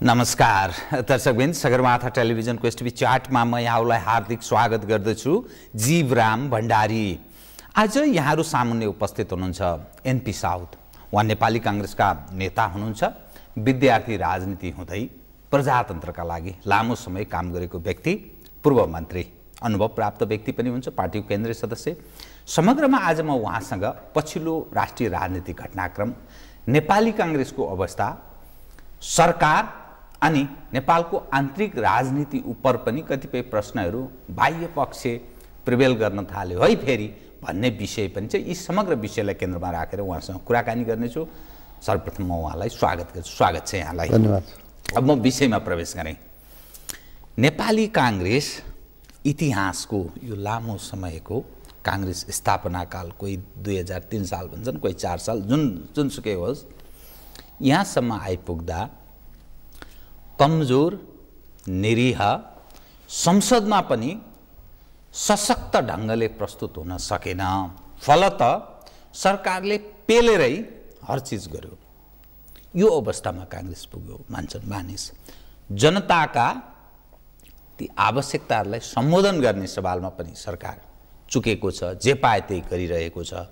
नमस्कार दर्शकवृन्द, सगरमाथा टेलिभिजनको एसटिभी चार्टमा म यहाँलाई हार्दिक स्वागत गर्दछु। जीवराम भण्डारी आज यहाँहरू सामुन्ने उपस्थित हुनुहुन्छ। एनपी साउद उहाँ नेपाली कांग्रेसका नेता हुनुहुन्छ। विद्यार्थी राजनीति हुँदै प्रजातन्त्रका लागि लामो समय काम गरेको व्यक्ति, पूर्व मन्त्री, अनुभव प्राप्त व्यक्ति पनि हुन्छ, पार्टीको केन्द्रीय सदस्य। समग्रमा आज म उहाँसँग पछिल्लो राष्ट्रिय राजनीतिक घटनाक्रम, नेपाली कांग्रेसको अवस्था, सरकार अनि नेपालको आन्तरिक राजनीति उपर पनि कतिपय प्रश्नहरू बाह्य पक्ष प्रिभेल गर्न थाल्यो है फेरि भन्ने विषय पनि छ। यी समग्र विषयलाई केन्द्रमा राखेर उहाँसँग कुराकानी गर्नेछु। सर्वप्रथम म उहाँलाई स्वागत गर्छु। स्वागत छ यहाँलाई। धन्यवाद। अब म विषयमा प्रवेश गरेँ। नेपाली कांग्रेस इतिहासको यो लामो समयको कांग्रेस स्थापना काल, कोही 2003 साल भन्छन्, कोही 4 साल, जुनसुकै होस्, यहाँसम्म आइपुग्दा कमजोर, निरीह, संसदमा पनि सशक्त ढङ्गले प्रस्तुत हुन सकेन। फलत सरकारले पेलेरै हर चिज गर्यो। यो अवस्थामा कांग्रेस पुग्यो मान्छन् मानिस। जनताका ती आवश्यकताहरूलाई सम्बोधन गर्ने सवालमा पनि सरकार चुकेको छ, जे पाए त्यही गरिरहेको छ।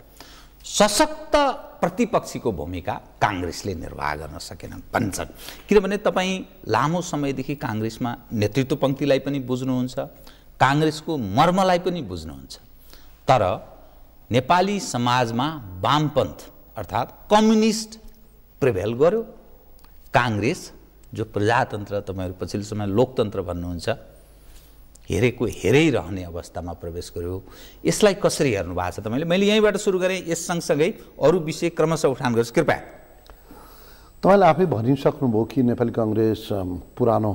सशक्त प्रतिपक्षीको भूमिका कांग्रेसले निर्वाह गर्न सकेन भन्छन्। किनभने तपाईँ लामो समयदेखि कांग्रेसमा नेतृत्व पंक्तिलाई पनि बुझ्नुहुन्छ, कांग्रेसको मर्मलाई पनि बुझ्नुहुन्छ। तर नेपाली समाजमा वामपन्थ अर्थात् कम्युनिस्ट प्रिभेल गर्यो। कांग्रेस जो प्रजातन्त्र, तपाईँहरू पछिल्लो समय लोकतन्त्र भन्नुहुन्छ, हेरेको हेरै रहने अवस्थामा प्रवेश गर्यो। यसलाई कसरी हेर्नु भएको छ तपाईँले? मैले यहीँबाट सुरु गरेँ, यस सँगसँगै अरू विषय क्रमशः उठान गर्छु, कृपया। तपाईँले आफै भनिसक्नुभयो कि नेपाली कांग्रेस पुरानो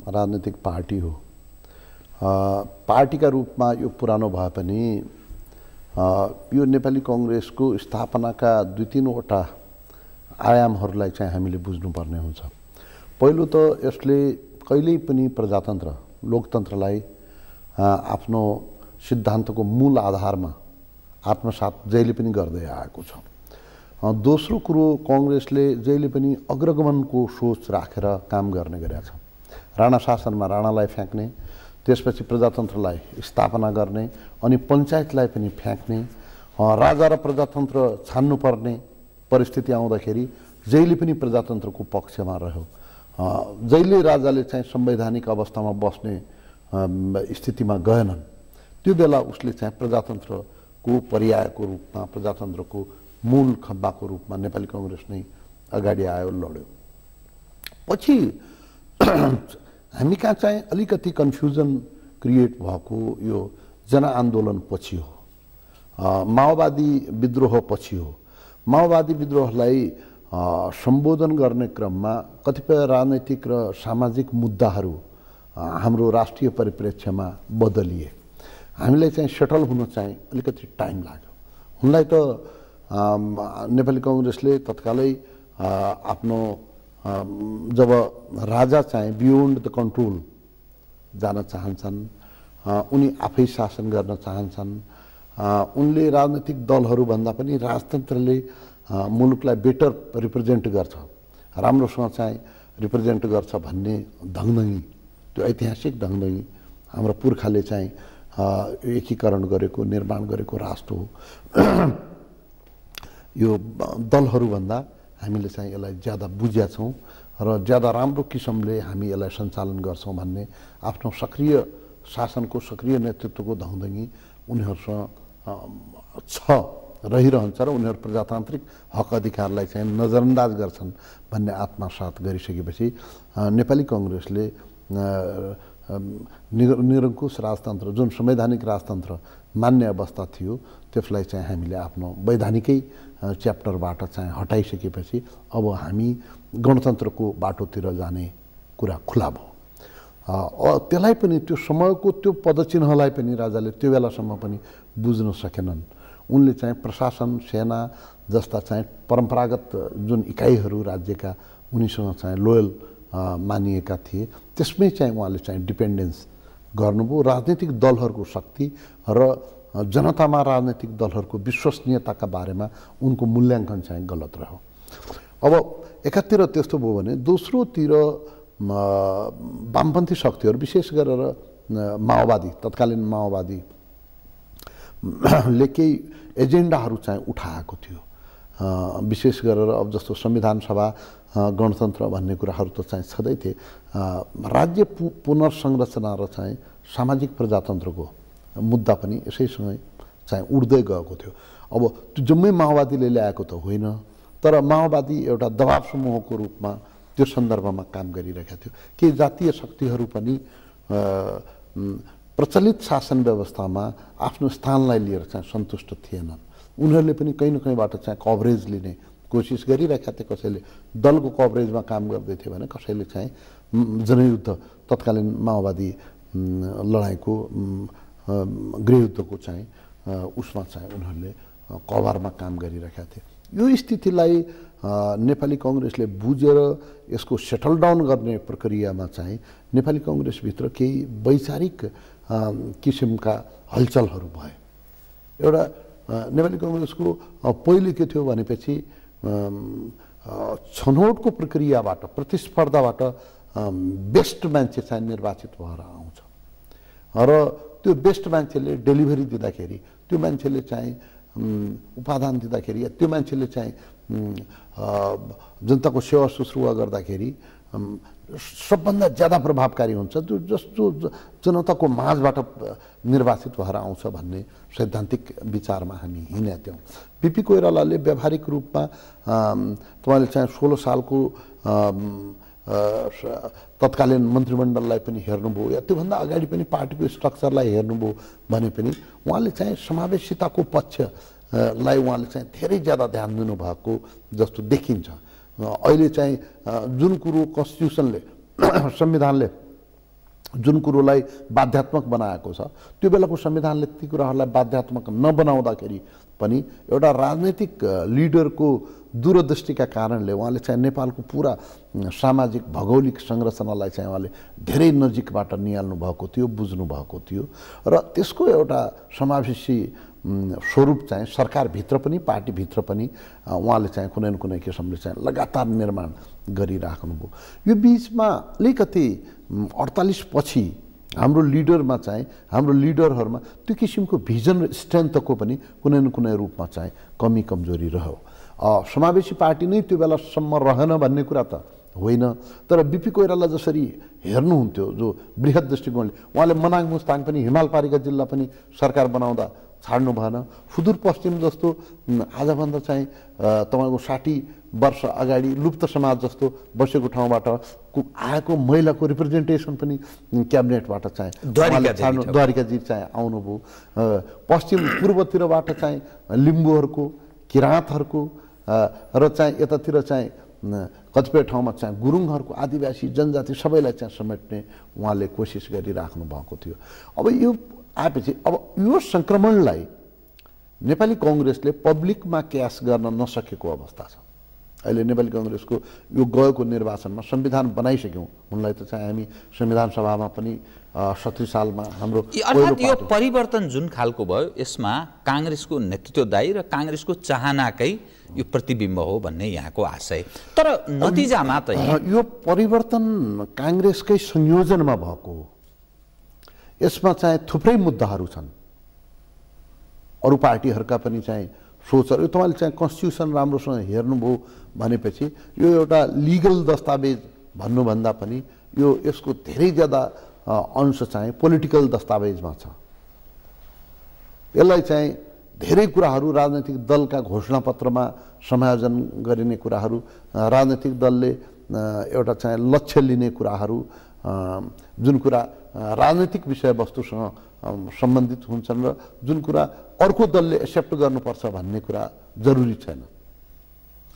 राजनीतिक पार्टी हो। पार्टीका रूपमा यो पुरानो भए पनि यो नेपाली कांग्रेसको स्थापनाका 2-3वटा आयामहरूलाई चाहिँ हामीले बुझ्नुपर्ने हुन्छ। पहिलो त यसले कहिल्यै पनि प्रजातन्त्र, लोकतन्त्रलाई आफ्नो सिद्धान्तको मूल आधारमा आत्मसात जहिले पनि गर्दै आएको छ। दोस्रो कुरो, कांग्रेसले जहिले पनि अग्रगमनको सोच राखेर काम गर्ने गरेको छ। राणा शासनमा राणालाई फ्याँक्ने, त्यसपछि प्रजातन्त्रलाई स्थापना गर्ने, अनि पञ्चायतलाई पनि फ्याँक्ने, राजा र प्रजातन्त्र छान्नुपर्ने परिस्थिति आउँदाखेरि जहिले पनि प्रजातन्त्रको पक्षमा रह्यो। जहिले राजाले चाहिँ संवैधानिक अवस्थामा बस्ने स्थितिमा गएनन्, त्यो बेला उसले चाहिँ प्रजातन्त्रको पर्यायको रूपमा, प्रजातन्त्रको मूल खम्बाको रूपमा नेपाली कांग्रेस नै अगाडि आयो, लड्यो। पछि हामी कहाँ चाहिँ अलिकति कन्फ्युजन क्रिएट भएको यो जनआन्दोलन पछि हो, माओवादी विद्रोह पछि हो। माओवादी विद्रोहलाई सम्बोधन गर्ने क्रममा कतिपय राजनैतिक र सामाजिक मुद्दाहरू हाम्रो राष्ट्रिय परिप्रेक्ष्यमा बदलिए। हामीलाई चाहिँ सेटल हुन चाहिँ अलिकति टाइम लाग्यो। उनलाई त नेपाली कांग्रेसले तत्कालै आफ्नो जब राजा चाहिँ बियोन्ड द कन्ट्रोल जान चाहन्छन्, उनी आफै शासन गर्न चाहन्छन्, उनले राजनैतिक दलहरूभन्दा पनि राजतन्त्रले मुलुकलाई बेटर रिप्रेजेन्ट गर्छ, राम्रोसँग चाहिँ रिप्रेजेन्ट गर्छ भन्ने ढङ्गढङ्गी, त्यो ऐतिहासिक ढङ्गढङ्गी हाम्रो पुर्खाले चाहिँ एकीकरण गरेको, निर्माण गरेको राष्ट्र हो। यो दलहरूभन्दा हामीले चाहिँ यसलाई ज्यादा बुझेका छौँ र ज्यादा राम्रो किसिमले हामी यसलाई सञ्चालन गर्छौँ भन्ने आफ्नो सक्रिय शासनको, सक्रिय नेतृत्वको ढङ्गढङ्गी उनीहरूसँग छ, रहिरहन्छ र उनीहरू प्रजातान्त्रिक हक अधिकारलाई चाहिँ नजरअन्दाज गर्छन् भन्ने आत्मसात गरिसकेपछि नेपाली कांग्रेसले निरङ्कुश राजतन्त्र, जुन संवैधानिक राजतन्त्र मान्ने अवस्था थियो, त्यसलाई चाहिँ हामीले आफ्नो वैधानिकै च्याप्टरबाट चाहिँ हटाइसकेपछि अब हामी गणतन्त्रको बाटोतिर जाने कुरा खुला भयो। त्यसलाई पनि, त्यो समयको त्यो पदचिह्नलाई पनि राजाले त्यो बेलासम्म पनि बुझ्न सकेनन्। उनले चाहिँ प्रशासन, सेना जस्ता चाहिँ परम्परागत जुन इकाइहरू राज्यका, उनीसँग चाहिँ लोयल मानिएका थिए, त्यसमै चाहिँ उहाँले चाहिँ डिपेन्डेन्स गर्नुभयो। राजनीतिक दलहरूको शक्ति र जनतामा राजनीतिक दलहरूको विश्वसनीयताका बारेमा उनको मूल्याङ्कन चाहिँ गलत रह्यो। अब एकातिर त्यस्तो भयो भने दोस्रोतिर वामपन्थी शक्तिहरू विशेष गरेर माओवादी तत्कालीन माओवादीले केही एजेन्डाहरू चाहिँ उठाएको थियो। विशेष गरेर अब जस्तो संविधान सभा गणतन्त्र भन्ने कुराहरू त चाहिँ छँदै थिए। राज्य पुनर्संरचना र चाहिँ सामाजिक प्रजातन्त्रको मुद्दा पनि यसैसँगै चाहिँ उड्दै गएको थियो। अब त्यो जम्मै माओवादीले ल्याएको त होइन, तर माओवादी एउटा दबाव समूहको रूपमा त्यो सन्दर्भमा काम गरिरहेका थियो। केही जातीय शक्तिहरू पनि प्रचलित शासन व्यवस्थामा आफ्नो स्थानलाई लिएर चाहिँ सन्तुष्ट थिएनन्। उनीहरूले पनि कहीँ न कहीँबाट चाहिँ कभरेज लिने कोसिस गरिरहेका थिए। कसैले दलको कभरेजमा काम गर्दै थियो भने कसैले चाहिँ जनयुद्ध तत्कालीन माओवादी लडाइँको गृहयुद्धको चाहिँ उसमा चाहिँ उनीहरूले कभरमा काम गरिरहेका थिए। यो स्थितिलाई नेपाली कङ्ग्रेसले बुझेर यसको सेटल डाउन गर्ने प्रक्रियामा चाहिँ नेपाली कङ्ग्रेसभित्र केही वैचारिक किसिमका हलचलहरू भए। एउटा नेपाली कङ्ग्रेसको पहिले के थियो भनेपछि छनौटको प्रक्रियाबाट प्रतिस्पर्धाबाट बेस्ट मान्छे चाहिँ निर्वाचित भएर आउँछ र त्यो बेस्ट मान्छेले डेलिभरी दिँदाखेरि, त्यो मान्छेले चाहिँ उपादान दिँदाखेरि या त्यो मान्छेले चाहिँ जनताको सेवा सुश्रुवा गर्दाखेरि सबभन्दा ज्यादा प्रभावकारी हुन्छ जो जस्तो जनताको माझबाट निर्वाचित भएर आउँछ भन्ने सैद्धान्तिक विचारमा हामी हिँडेका थियौँ। बिपी कोइरालाले व्यावहारिक रूपमा तपाईँले चाहिँ 16 सालको तत्कालीन मन्त्रीमण्डललाई पनि हेर्नुभयो या त्योभन्दा अगाडि पनि पार्टीको स्ट्रक्चरलाई हेर्नुभयो भने पनि उहाँले चाहिँ समावेशिताको पक्षलाई उहाँले चाहिँ धेरै ज्यादा ध्यान दिनुभएको जस्तो देखिन्छ। अहिले चाहिँ जुन कुरो कन्स्टिट्युसनले संविधानले जुन कुरोलाई बाध्यात्मक बनाएको छ त्यो बेलाको संविधानले ती कुराहरूलाई बाध्यात्मक नबनाउँदाखेरि पनि एउटा राजनैतिक लिडरको दूरदृष्टिका कारणले उहाँले चाहिँ नेपालको पुरा सामाजिक भौगोलिक संरचनालाई चाहिँ उहाँले धेरै नजिकबाट निहाल्नु भएको थियो, बुझ्नु भएको थियो र त्यसको एउटा समावेशी स्वरूप चाहिँ सरकारभित्र पनि पार्टीभित्र पनि उहाँले चाहिँ कुनै न कुनै किसिमले चाहिँ लगातार निर्माण गरिराख्नुभयो। यो बिचमा अलिकति 48 पछि हाम्रो लिडरमा चाहिँ हाम्रो लिडरहरूमा त्यो किसिमको भिजन र स्ट्रेन्थको पनि कुनै न कुनै रूपमा चाहिँ कमी कमजोरी रह्यो। समावेशी पार्टी नै त्यो बेलासम्म रहेन भन्ने कुरा त होइन, तर बिपी कोइराला जसरी हेर्नुहुन्थ्यो जो बृहत दृष्टिकोणले, उहाँले मनाङ मुस्ताङ पनि हिमालपारिका जिल्ला पनि सरकार बनाउँदा छाड्नु भएन। सुदूरपश्चिम जस्तो आजभन्दा चाहिँ तपाईँको 60 वर्ष अगाडि लुप्त समाज जस्तो बसेको ठाउँबाट आएको महिलाको रिप्रेजेन्टेसन पनि क्याबिनेटबाट चाहिँ द्वारिकाजी चाहिँ आउनुभयो। पश्चिम पूर्वतिरबाट चाहिँ लिम्बूहरूको, किराँतहरूको र चाहिँ यतातिर चाहिँ कतिपय ठाउँमा चाहिँ गुरुङहरूको, आदिवासी जनजाति सबैलाई चाहिँ समेट्ने उहाँले कोसिस गरिराख्नु भएको थियो। अब यो आएपछि अब यो सङ्क्रमणलाई नेपाली कङ्ग्रेसले पब्लिकमा क्यास गर्न नसकेको अवस्था छ। अहिले नेपाली कङ्ग्रेसको यो गएको निर्वाचनमा संविधान बनाइसक्यौँ, उनलाई त चाहिँ हामी संविधान सभामा पनि 70 सालमा हाम्रो अर्थात् यो परिवर्तन जुन खालको भयो यसमा काङ्ग्रेसको नेतृत्वदायी र काङ्ग्रेसको चाहनाकै यो प्रतिबिम्ब हो भन्ने यहाँको आशय। तर नतिजामा त यो परिवर्तन काङ्ग्रेसकै संयोजनमा भएको हो। यसमा चाहिँ थुप्रै मुद्दाहरू छन्, अरू पार्टीहरूका पनि चाहिँ सोचहरू। यो तपाईँले चाहिँ कन्स्टिट्युसन राम्रोसँग हेर्नुभयो भनेपछि यो एउटा लिगल दस्तावेज भन्नुभन्दा पनि यो यसको धेरै ज्यादा अंश चाहिँ पोलिटिकल दस्तावेजमा छ। यसलाई चाहिँ धेरै कुराहरू राजनैतिक दलका घोषणापत्रमा समायोजन गरिने कुराहरू, राजनैतिक दलले एउटा चाहिँ लक्ष्य लिने कुराहरू, जुन कुरा राजनैतिक विषयवस्तुसँग सम्बन्धित हुन्छन् र जुन कुरा अर्को दलले एक्सेप्ट गर्नुपर्छ भन्ने कुरा जरुरी छैन।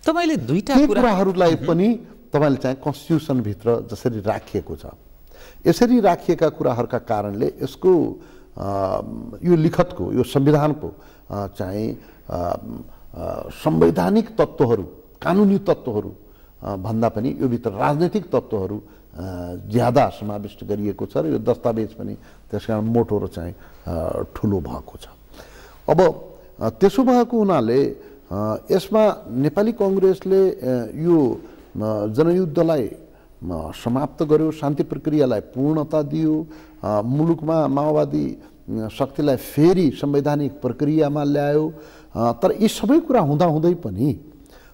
तपाईँले दुईटा कुराहरूलाई पनि तपाईँले चाहिँ कन्स्टिट्युसनभित्र जसरी राखिएको छ, यसरी राखिएका कुराहरूका कारणले यसको यो लिखतको, यो संविधानको चाहिँ संवैधानिक तत्त्वहरू, कानुनी तत्त्वहरू भन्दा पनि यो भित्र राजनैतिक तत्त्वहरू ज्यादा समाविष्ट गरिएको छ र यो दस्तावेज पनि त्यसकारण मोटो र चाहिँ ठुलो भएको छ। अब त्यसो भएको हुनाले यसमा नेपाली कङ्ग्रेसले यो जनयुद्धलाई समाप्त गर्यो, शान्ति प्रक्रियालाई पूर्णता दियो, मुलुकमा माओवादी शक्तिलाई फेरि संवैधानिक प्रक्रियामा ल्यायो। तर यी सबै कुरा हुँदाहुँदै पनि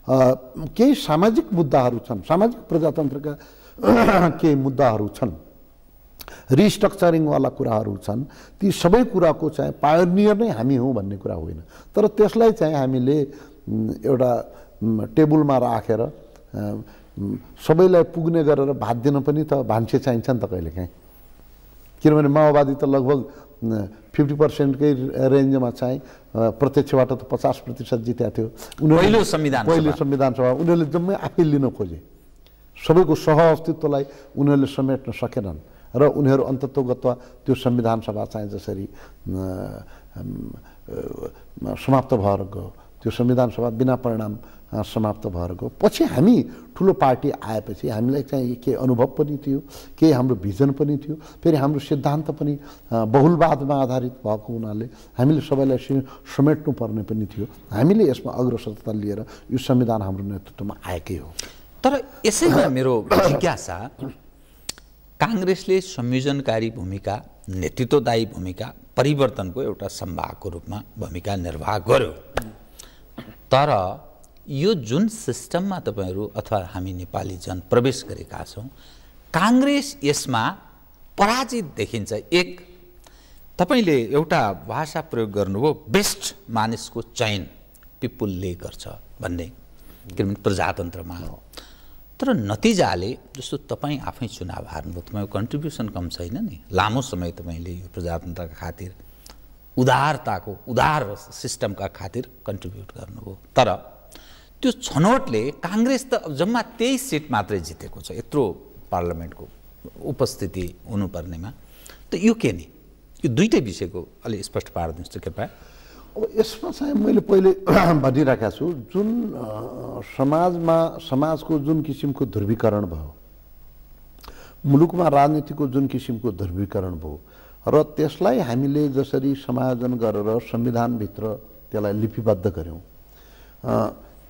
केही सामाजिक मुद्दाहरू छन्, सामाजिक प्रजातन्त्रका केही मुद्दाहरू छन्, रिस्ट्रक्चरिङवाला कुराहरू छन्। ती सबै कुराको चाहिँ पायोनियर नै हामी हौँ भन्ने कुरा होइन, तर त्यसलाई चाहिँ हामीले एउटा टेबलमा राखेर सबैलाई पुग्ने गरेर भात दिन पनि त भान्से चाहिन्छ नि त कहिलेकाहीँ। किनभने माओवादी त लगभग 50%कै रेन्जमा चाहिँ प्रत्यक्षबाट त 50% जितेको थियो। पहिलो संविधान सभा उनीहरूले जम्मै आफै लिन खोजे, सबैको सह अस्तित्वलाई उनीहरूले समेट्न सकेनन् र उनीहरू अन्ततोगत्वा त्यो संविधान सभा चाहिँ जसरी समाप्त भएर गयो, त्यो संविधान सभा बिना परिणाम समाप्त भएर गयो। पछि हामी ठुलो पार्टी आएपछि हामीलाई चाहिँ केही अनुभव पनि थियो, केही हाम्रो भिजन पनि थियो, फेरि हाम्रो सिद्धान्त पनि बहुलवादमा आधारित भएको हुनाले हामीले सबैलाई समेट्नु पर्ने पनि थियो। हामीले यसमा अग्रसरता लिएर यो संविधान हाम्रो नेतृत्वमा आएकै हो। तर यसैमा मेरो जिज्ञासा, काङ्ग्रेसले संयोजनकारी भूमिका, नेतृत्वदायी भूमिका, परिवर्तनको एउटा सम्भागको रूपमा भूमिका निर्वाह गर्यो, तर यो जुन सिस्टममा तपाईहरू अथवा हामी नेपाली जन प्रवेश गरेका छौँ, काङ्ग्रेस यसमा पराजित देखिन्छ। एक तपाईले एउटा भाषा प्रयोग गर्नुभयो, बेस्ट मानिसको चयन पिपुलले गर्छ भन्ने, किनभने प्रजातन्त्रमा। तर नतिजाले जस्तो तपाईँ आफै चुनाव हार्नुभयो, तपाईँको कन्ट्रिब्युसन कम छैन नि, लामो समय तपाईँले यो प्रजातन्त्रका खातिर उदार सिस्टमका खातिर कन्ट्रिब्युट गर्नुभयो। तर त्यो छनौटले काङ्ग्रेस त जम्मा 23 सिट मात्रै जितेको छ, यत्रो पार्लियामेन्टको उपस्थिति हुनुपर्नेमा। त यो के नि, यो दुईटै विषयको अलि स्पष्ट पारिदिनुहोस् त कृपया। अब यसमा चाहिँ मैले पहिले भनिरहेको छु, जुन समाजको जुन किसिमको ध्रुवीकरण भयो, मुलुकमा राजनीतिको जुन किसिमको ध्रुवीकरण भयो र त्यसलाई हामीले जसरी समायोजन गरेर संविधानभित्र त्यसलाई लिपिबद्ध गऱ्यौँ,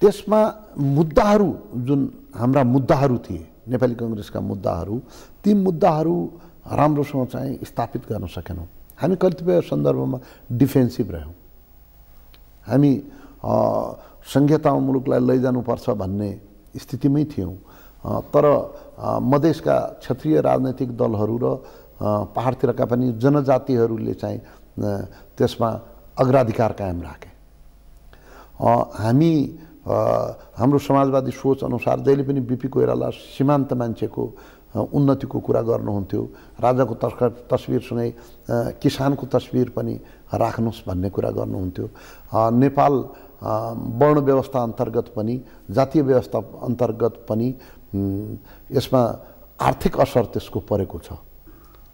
त्यसमा मुद्दाहरू जुन हाम्रा मुद्दाहरू थिए, नेपाली काङ्ग्रेसका मुद्दाहरू, ती मुद्दाहरू राम्रोसँग चाहिँ स्थापित गर्न सकेनौँ। हामी कतिपय सन्दर्भमा डिफेन्सिभ रह्यौँ। हामी संघीयतामा मुलुकलाई लैजानुपर्छ भन्ने स्थितिमै थियौँ, तर मधेसका क्षेत्रीय राजनैतिक दलहरू र पहाडतिरका पनि जनजातिहरूले चाहिँ त्यसमा अग्राधिकार कायम राखे। हामी हाम्रो समाजवादी सोच अनुसार जहिले पनि बिपी कोइराला सीमान्त मान्छेको उन्नतिको कुरा गर्नुहुन्थ्यो, राजाको तस्बिरसँगै किसानको तस्बिर पनि राख्नुहोस् भन्ने कुरा गर्नुहुन्थ्यो। नेपाल वर्ण व्यवस्था अन्तर्गत पनि, जातीय व्यवस्था अन्तर्गत पनि यसमा आर्थिक असर त्यसको परेको छ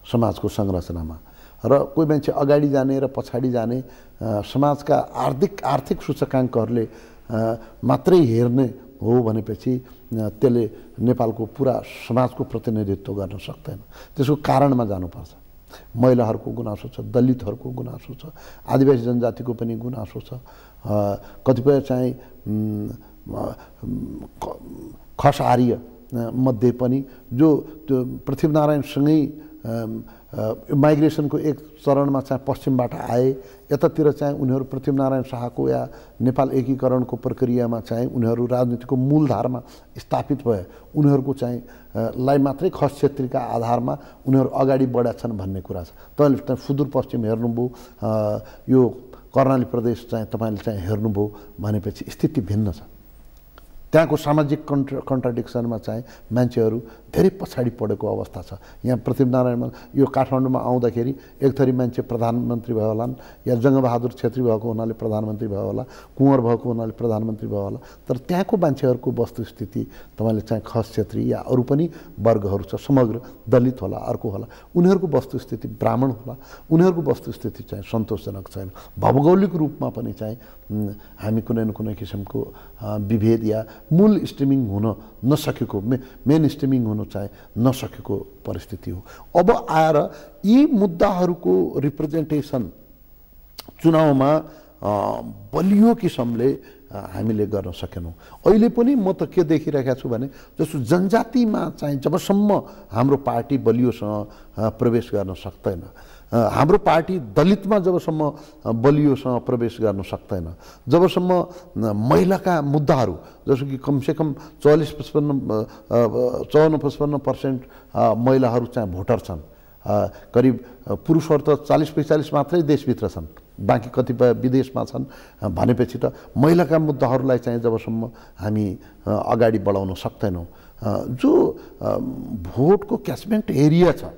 समाजको संरचनामा, र कोही मान्छे अगाडि जाने र पछाडि जाने समाजका आर्थिक सूचकाङ्कहरूले मात्रै हेर्ने हो भनेपछि त्यसले नेपालको पुरा समाजको प्रतिनिधित्व गर्न सक्दैन। त्यसको कारणमा जानुपर्छ। महिलाहरूको गुनासो छ, दलितहरूको गुनासो छ, आदिवासी जनजातिको पनि गुनासो छ, कतिपय चाहिँ खस आर्य मध्ये पनि जो त्यो पृथ्वीनारायणसँगै माइग्रेसनको एक चरणमा चाहिँ पश्चिमबाट आए, यतातिर चाहिँ उनीहरू पृथ्वीनारायण शाहको या नेपाल एकीकरणको प्रक्रियामा चाहिँ उनीहरू राजनीतिको मूलधारमा स्थापित भए, उनीहरूको चाहिँ लाई मात्रै खस क्षेत्रीका आधारमा उनीहरू अगाडि बढेछन् भन्ने कुरा छ। तपाईँले चाहिँ सुदूरपश्चिम हेर्नुभयो, यो कर्णाली प्रदेश चाहिँ तपाईँले चाहिँ हेर्नुभयो भनेपछि स्थिति भिन्न छ। त्यहाँको सामाजिक कन्ट्राडिक्सनमा चाहिँ मान्छेहरू धेरै पछाडि पढेको अवस्था छ। यहाँ पृथ्वीनारायणमा यो काठमाडौँमा आउँदाखेरि एक थरी मान्छे प्रधानमन्त्री भयो होलान्, या जङ्गबहादुर छेत्री भएको हुनाले प्रधानमन्त्री भयो होला, कुँवर भएको हुनाले प्रधानमन्त्री भयो होला, तर त्यहाँको मान्छेहरूको वस्तुस्थिति तपाईँले चाहिँ खस क्षेत्री या अरू पनि वर्गहरू छ, समग्र दलित होला, अर्को होला, उनीहरूको वस्तुस्थिति ब्राह्मण होला, उनीहरूको वस्तुस्थिति चाहिँ सन्तोषजनक छैन। भौगोलिक रूपमा पनि चाहिँ हामी कुनै न कुनै किसिमको विभेद या मूल स्ट्रिमिङ हुन नसकेको, मेन स्ट्रिमिङ हुन चाहिँ नसकेको परिस्थिति हो। अब आएर यी मुद्दाहरूको रिप्रेजेन्टेसन चुनावमा बलियो किसिमले हामीले गर्न सकेनौँ। अहिले पनि म त के देखिरहेको छु भने जस्तो जनजातिमा चाहिँ जबसम्म हाम्रो पार्टी बलियोसँग प्रवेश गर्न सक्दैन, हाम्रो पार्टी दलितमा जबसम्म बलियोसँग प्रवेश गर्न सक्दैन, जबसम्म महिलाका मुद्दाहरू जस्तो कि कमसेकम 54-55% महिलाहरू चाहिँ भोटर छन्, करिब पुरुषहरू त 40-45 मात्रै देशभित्र छन्, बाँकी कतिपय विदेशमा छन् भनेपछि त महिलाका मुद्दाहरूलाई चाहिँ जबसम्म हामी अगाडि बढाउन सक्दैनौँ, जो भोटको क्याचमेन्ट एरिया छ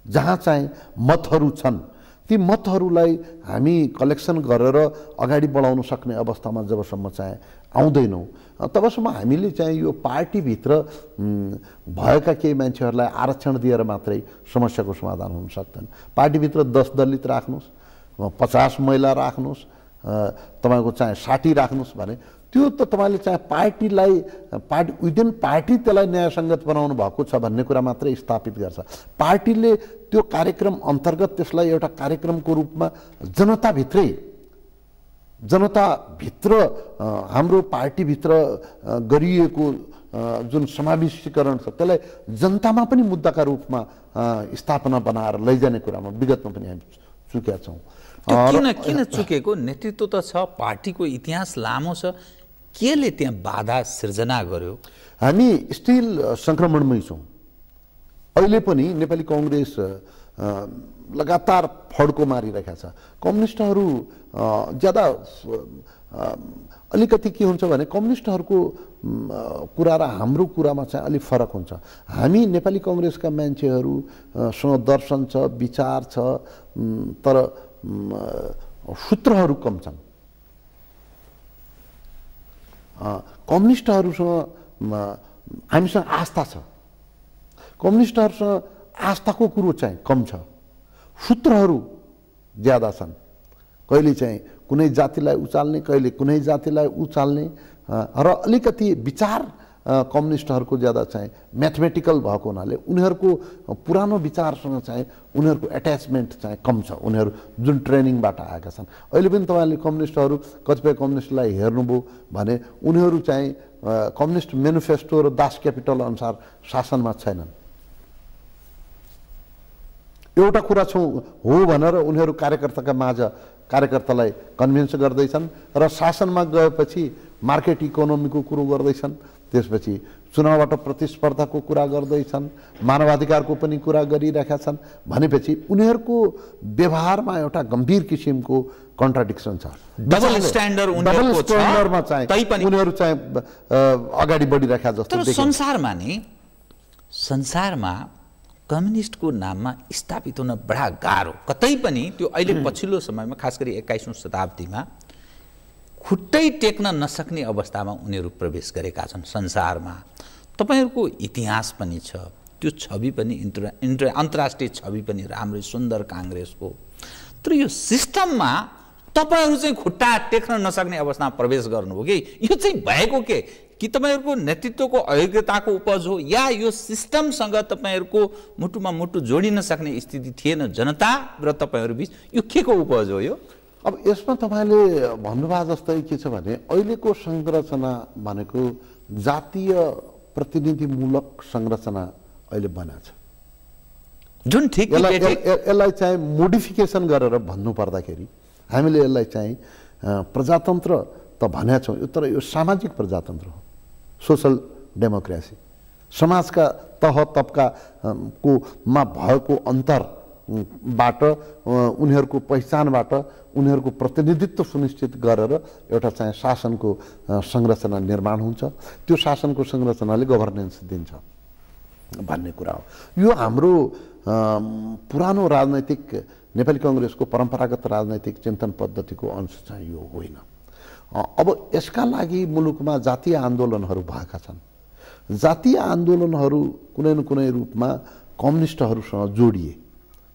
जहाँ चाहिँ मतहरू छन्, ती मतहरूलाई हामी कलेक्सन गरेर अगाडि बढाउन सक्ने अवस्थामा जबसम्म चाहिँ आउँदैनौँ तबसम्म हामीले चाहिँ यो पार्टीभित्र भएका केही मान्छेहरूलाई आरक्षण दिएर मात्रै समस्याको समाधान हुन सक्दैन। पार्टीभित्र 10 दलित राख्नुहोस्, 50 महिला राख्नुहोस्, तपाईँको चाहिँ 60 राख्नुहोस् भने त्यो त तपाईँले चाहिँ पार्टीलाई विदिन पार्टी त्यसलाई न्यायसङ्गत बनाउनु भएको छ भन्ने कुरा मात्रै स्थापित गर्छ। पार्टीले त्यो कार्यक्रम अन्तर्गत त्यसलाई एउटा कार्यक्रमको रूपमा जनताभित्र हाम्रो पार्टीभित्र गरिएको जुन समावेशीकरण छ त्यसलाई जनतामा पनि मुद्दाका रूपमा स्थापना बनाएर लैजाने कुरामा विगतमा पनि हामी चुकेका छौँ। किन चुकेको? नेतृत्व त छ, पार्टीको इतिहास लामो छ, केले त्यहाँ बाधा सिर्जना गर्यो? हामी स्टिल सङ्क्रमणमै छौँ। अहिले पनि नेपाली कङ्ग्रेस लगातार फड्को मारिरहेका छ। कम्युनिस्टहरू ज्यादा अलिकति के हुन्छ भने कम्युनिस्टहरूको कुरा र हाम्रो कुरामा चाहिँ अलिक फरक हुन्छ। हामी नेपाली कङ्ग्रेसका मान्छेहरूसँग दर्शन छ, विचार छ, तर सूत्रहरू कम छन्। कम्युनिस्टहरूसँग हामीसँग आस्था छ, कम्युनिस्टहरूसँग आस्थाको कुरो चाहिँ कम छ, सूत्रहरू ज्यादा छन्। कहिले चाहिँ कुनै जातिलाई उचाल्ने, कहिले कुनै जातिलाई उचाल्ने र अलिकति विचार कम्युनिस्टहरूको ज्यादा चाहिँ म्याथमेटिकल भएको हुनाले उनीहरूको पुरानो विचारसँग चाहिँ उनीहरूको एट्याचमेन्ट चाहिँ कम छ। उनीहरू जुन ट्रेनिङबाट आएका छन्, अहिले पनि तपाईँले कम्युनिस्टहरू कतिपय कम्युनिस्टलाई हेर्नुभयो भने उनीहरू चाहिँ कम्युनिस्ट मेनिफेस्टो र दास क्यापिटल अनुसार शासनमा छैनन्। एउटा कुरा हो भनेर उनीहरू कार्यकर्तालाई कन्भिन्स गर्दैछन् र शासनमा गएपछि मार्केट इकोनोमीको कुरो गर्दैछन्, त्यसपछि चुनावबाट प्रतिस्पर्धाको कुरा गर्दैछन्, मानवाधिकारको पनि कुरा गरिरहेका छन् भनेपछि उनीहरूको व्यवहारमा एउटा गम्भीर किसिमको कन्ट्राडिक्सन छ। डबल स्ट्यान्डर्डमा चाहिँ उनीहरू चाहिँ अगाडि बढिरहेका जस्तो देखिन्छ। संसारमा कम्युनिस्टको नाममा स्थापित हुन बडा गाह्रो, कतै पनि त्यो अहिले पछिल्लो समयमा खास गरी 21औं शताब्दीमा खुट्टै टेक्न नसक्ने अवस्थामा उनीहरू प्रवेश गरेका छन् संसारमा। तपाईहरुको इतिहास पनि छ, त्यो छवि पनि अन्तर्राष्ट्रिय छवि पनि राम्रै सुन्दर कांग्रेसको, तर यो सिस्टममा तपाईहरु चाहिँ खुट्टा टेक्न नसक्ने अवस्थामा प्रवेश गर्नुभयो कि यो चाहिँ भएको के कि तपाईहरुको नेतृत्वको अयोग्यताको उपज हो या यो सिस्टमसँग तपाईहरुको मुटुमा मुटु जोडिन सक्ने स्थिति थिएन जनता र तपाईहरु बीच, यो केको उपज हो यो? अब यसमा तपाईले भन्नुभएको जस्तै के छ भने अहिलेको संरचना भनेको जातीय प्रतिनिधिमूलक संरचना अहिले बनेको छ, जुन ठिक यसलाई चाहिँ मोडिफिकेसन गरेर भन्नु पर्दाखेरि हामीले यसलाई चाहिँ प्रजातन्त्र त भनेका छौँ, तर यो सामाजिक प्रजातन्त्र हो, सोशल डेमोक्रेसी। समाजका तह तबका को मा भएको अन्तरबाट उनीहरूको पहिचानबाट उनीहरूको प्रतिनिधित्व सुनिश्चित गरेर एउटा चाहिँ शासनको संरचना निर्माण हुन्छ, त्यो शासनको संरचनाले गभर्नेन्स दिन्छ भन्ने कुरा हो। यो हाम्रो पुरानो राजनैतिक नेपाली कांग्रेसको परम्परागत राजनैतिक चिन्तन पद्धतिको अंश चाहिँ यो होइन। अब यसका लागि मुलुकमा जातीय आन्दोलनहरू भएका छन्। जातीय आन्दोलनहरू कुनै न कुनै रूपमा कम्युनिस्टहरूसँग जोडिए।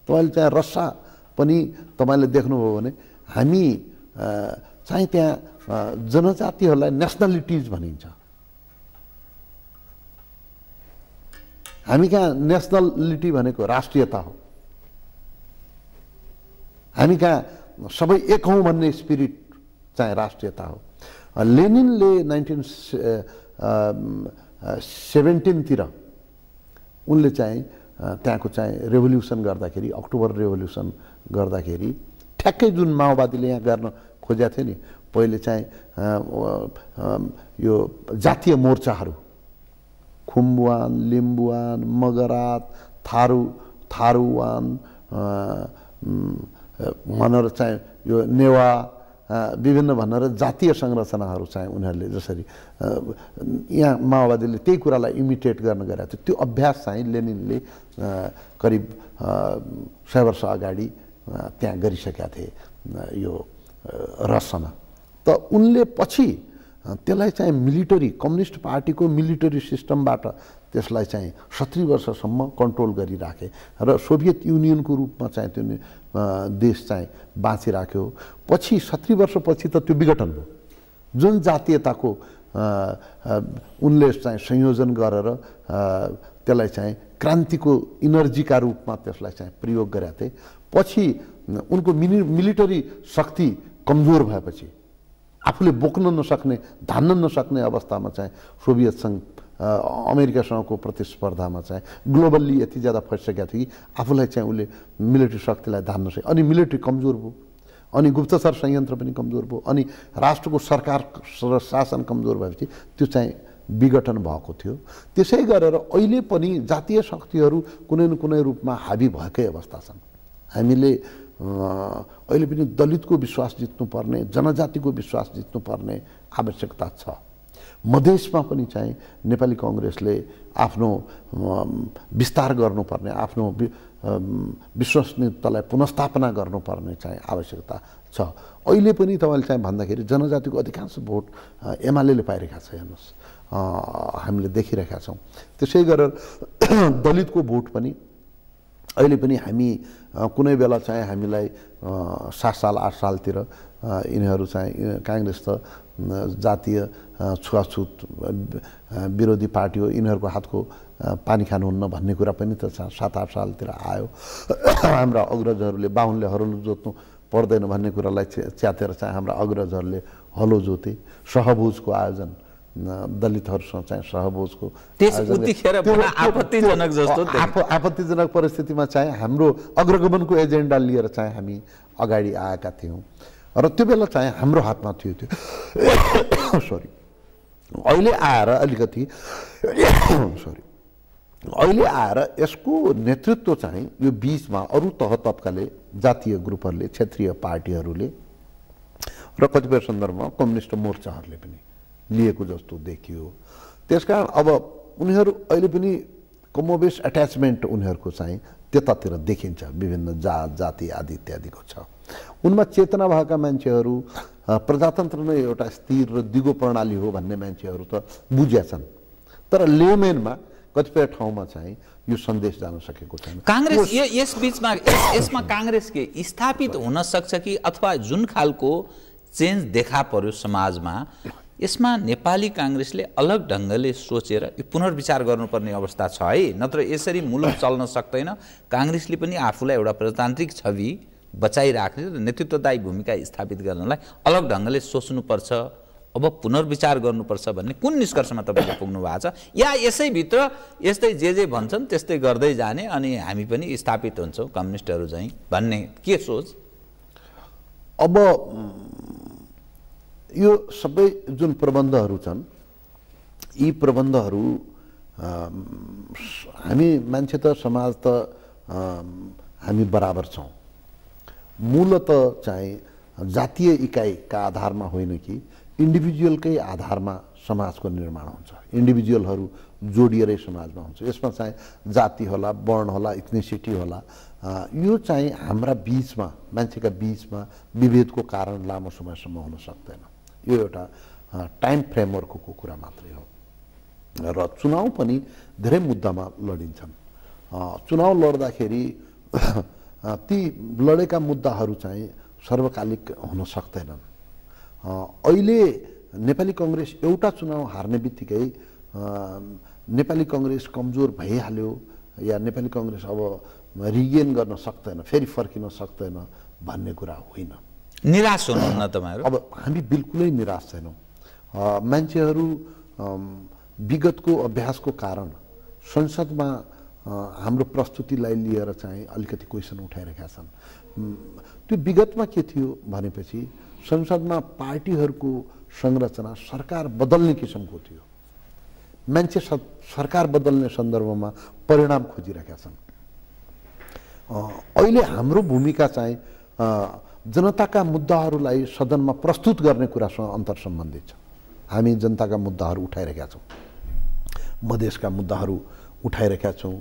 तपाईले चाहिँ रस्सा पनि तपाईले देख्नुभयो भने हामी चाहिँ त्यहाँ जनजातिहरूलाई नेसनलिटिज भनिन्छ। हामी कहाँ नेसनलिटी भनेको राष्ट्रियता हो, हामी कहाँ सबै एक हौं भन्ने स्पिरिट चाहिँ राष्ट्रियता हो। लेनिनले 1917 उनले चाहिँ त्यहाँको चाहिँ रेभोल्युसन गर्दाखेरि, अक्टोबर रेभोल्युसन गर्दाखेरि ठ्याक्कै जुन माओवादीले यहाँ गर्न खोजेको थियो नि, पहिले चाहिँ यो जातीय मोर्चाहरू खुम्बुवान, लिम्बुवान, मगरात, थारूवान भनेर चाहिँ यो नेवा विभिन्न भनेर जातीय संरचनाहरू चाहिँ उनीहरूले जसरी यहाँ माओवादीले त्यही कुरालाई इमिटेट गर्न गएको थियो, त्यो अभ्यास चाहिँ लेनिनले करिब 100 वर्ष अगाडि त्यहाँ गरिसकेका थिए यो रसमा। त उनले पछि त्यसलाई चाहिँ मिलिटरी, कम्युनिस्ट पार्टीको मिलिटरी सिस्टमबाट त्यसलाई चाहिँ 70 वर्षसम्म कन्ट्रोल गरिराखे र सोभियत युनियनको रूपमा चाहिँ त्यो देश चाहिँ बाँचिराख्यो। पछि 70 वर्षपछि त त्यो विघटन भयो। जुन जातीयताको उनले चाहिँ संयोजन गरेर त्यसलाई चाहिँ क्रान्तिको इनर्जीका रूपमा त्यसलाई चाहिँ प्रयोग गरेका थिए। पछि उनको मिलिटरी शक्ति कमजोर भएपछि, आफूले बोक्न नसक्ने, धान्न नसक्ने अवस्थामा चाहिँ सोभियत सङ्घ अमेरिकासँगको प्रतिस्पर्धामा चाहिँ ग्लोबल्ली यति ज्यादा फसिसकेका थियो कि आफूलाई चाहिँ उसले मिलिट्री शक्तिलाई धान्न सके। अनि मिलिट्री कमजोर भयो, अनि गुप्तचर संयन्त्र पनि कमजोर भयो, अनि राष्ट्रको सरकार र शासन कमजोर भएपछि त्यो चाहिँ विघटन भएको थियो। त्यसै गरेर अहिले पनि जातीय शक्तिहरू कुनै न कुनै रूपमा हाबी भएकै अवस्था छन्। हामीले अहिले पनि दलितको विश्वास जित्नुपर्ने, जनजातिको विश्वास जित्नुपर्ने आवश्यकता छ। मधेसमा पनि चाहिँ नेपाली कङ्ग्रेसले आफ्नो विस्तार गर्नुपर्ने, आफ्नो विश्वसनीयतालाई पुनर्स्थापना गर्नुपर्ने चाहिँ आवश्यकता छ। अहिले पनि तपाईँले चाहिँ भन्दाखेरि जनजातिको अधिकांश भोट एमाले पाइरहेका छ। हेर्नुहोस्, हामीले देखिरहेका छौँ। त्यसै गरेर दलितको भोट पनि अहिले पनि हामी कुनै बेला चाहिँ हामीलाई 7 साल 8 सालतिर यिनीहरू चाहिँ काङ्ग्रेस त जातीय छुवाछुत विरोधी पार्टी हो, यिनीहरूको हातको पानी खानुहुन्न भन्ने कुरा पनि त 7-8 सालतिर आयो। हाम्रा अग्रजहरूले बाहुनले हलो जोत्नु पर्दैन भन्ने कुरालाई च्यातेर चाहिँ हाम्रा अग्रजहरूले हलो जोते। सहभोजको आयोजन, दलितहरूसँग चाहिँ सहभोजको आपत्तिजनक परिस्थितिमा चाहिँ हाम्रो अग्रगमनको एजेन्डा लिएर चाहिँ हामी अगाडि आएका थियौँ र त्यो बेला चाहिँ हाम्रो हातमा थियो त्यो। सरी, अहिले आएर अलिकति अहिले आएर यसको नेतृत्व चाहिँ यो बिचमा अरू तह तबकाले, जातीय ग्रुपहरूले, क्षेत्रीय पार्टीहरूले र कतिपय सन्दर्भमा कम्युनिस्ट मोर्चाहरूले पनि लिएको जस्तो देखियो। त्यसकारण अब उनीहरू अहिले पनि कमोबेस एट्याचमेन्ट उनीहरूको चाहिँ त्यतातिर देखिन्छ, विभिन्न जाति आदि इत्यादिको छ। उनमा चेतना भएका मान्छेहरू प्रजातन्त्र नै एउटा स्थिर र दिगो प्रणाली हो भन्ने मान्छेहरू त बुझेछन्, तर लेमेनमा कतिपय ठाउँमा चाहिँ यो सन्देश जान सकेको छैन। काङ्ग्रेस यस बीचमा यसमा काङ्ग्रेस के स्थापित हुन सक्छ कि अथवा जुन खालको चेन्ज देखा पर्यो समाजमा, यसमा नेपाली काङ्ग्रेसले अलग ढङ्गले सोचेर पुनर्विचार गर्नुपर्ने अवस्था छ है। नत्र यसरी मुलुक चल्न सक्दैन। काङ्ग्रेसले पनि आफूलाई एउटा प्रजातान्त्रिक छवि बचाइराख्ने र नेतृत्वदायी भूमिका स्थापित गर्नलाई अलग ढङ्गले सोच्नुपर्छ, अब पुनर्विचार गर्नुपर्छ भन्ने कुन निष्कर्षमा तपाईँले पुग्नु भएको छ? या यसैभित्र यस्तै जे भन्छन् त्यस्तै गर्दै जाने अनि हामी पनि स्थापित हुन्छौँ कम्युनिस्टहरू चाहिँ भन्ने के सोच? अब यो सबै जुन प्रबन्धहरू छन्, यी प्रबन्धहरू हामी मान्छे त, समाज त हामी बराबर छौँ। मूलत चाहिँ जातीय इकाइका आधारमा होइन कि इन्डिभिजुअलकै आधारमा समाजको निर्माण हुन्छ। इन्डिभिजुअलहरू जोडिएरै समाजमा हुन्छ। यसमा चाहिँ जाति होला, वर्ण होला, इथनिसिटी होला, यो चाहिँ हाम्रा बिचमा, मान्छेका बिचमा विभेदको कारण लामो समयसम्म हुन सक्दैन। यो एउटा टाइम फ्रेमवर्कको कुरा मात्रै हो। र चुनाव पनि धेरै मुद्दामा लडिन्छन्। चुनाव लड्दाखेरि ती लडेका मुद्दाहरू चाहिँ सर्वकालिक हुन सक्दैनन्। अहिले नेपाली कङ्ग्रेस एउटा चुनाव हार्ने बित्तिकै नेपाली कङ्ग्रेस कमजोर भइहाल्यो या नेपाली कङ्ग्रेस अब रिगेन गर्न सक्दैन, फेरि फर्किन सक्दैन भन्ने कुरा होइन। निराश हुनुहुन्न तपाईँहरू? अब हामी बिल्कुलै निराश छैनौँ। मान्छेहरू विगतको अभ्यासको कारण संसदमा हाम्रो प्रस्तुतिलाई लिएर चाहिँ अलिकति क्वेसन उठाइरहेका छन्। त्यो विगतमा के थियो भनेपछि संसदमा पार्टीहरूको संरचना सरकार बदल्ने किसिमको थियो। मान्छे सरकार बदल्ने सन्दर्भमा परिणाम खोजिरहेका छन्। अहिले हाम्रो भूमिका चाहिँ जनताका मुद्दाहरूलाई सदनमा प्रस्तुत गर्ने कुरासँग अन्तर सम्बन्धित छ। हामी जनताका मुद्दाहरू उठाइरहेका छौँ, मधेसका मुद्दाहरू उठाइरहेका छौँ,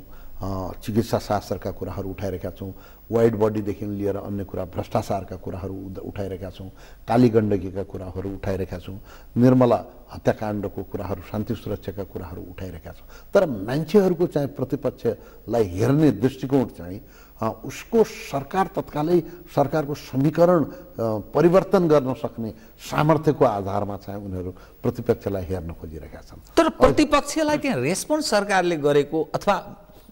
चिकित्सा शास्त्रका कुराहरू उठाइरहेका छौँ, वाइड बडीदेखि लिएर अन्य कुरा भ्रष्टाचारका कुराहरू उठाइरहेका छौँ, काली गण्डकीका कुराहरू उठाइरहेका छौँ, निर्मला हत्याकाण्डको कुराहरू, शान्ति सुरक्षाका कुराहरू उठाइरहेका छौँ। तर मान्छेहरूको चाहिँ प्रतिपक्षलाई हेर्ने दृष्टिकोण चाहिँ उसको सरकार तत्कालै सरकारको समीकरण परिवर्तन गर्न सक्ने सामर्थ्यको आधारमा चाहिँ उनीहरू प्रतिपक्षलाई हेर्न खोजिरहेका छन्। तर प्रतिपक्षलाई त्यहाँ रेस्पोन्स सरकारले गरेको अथवा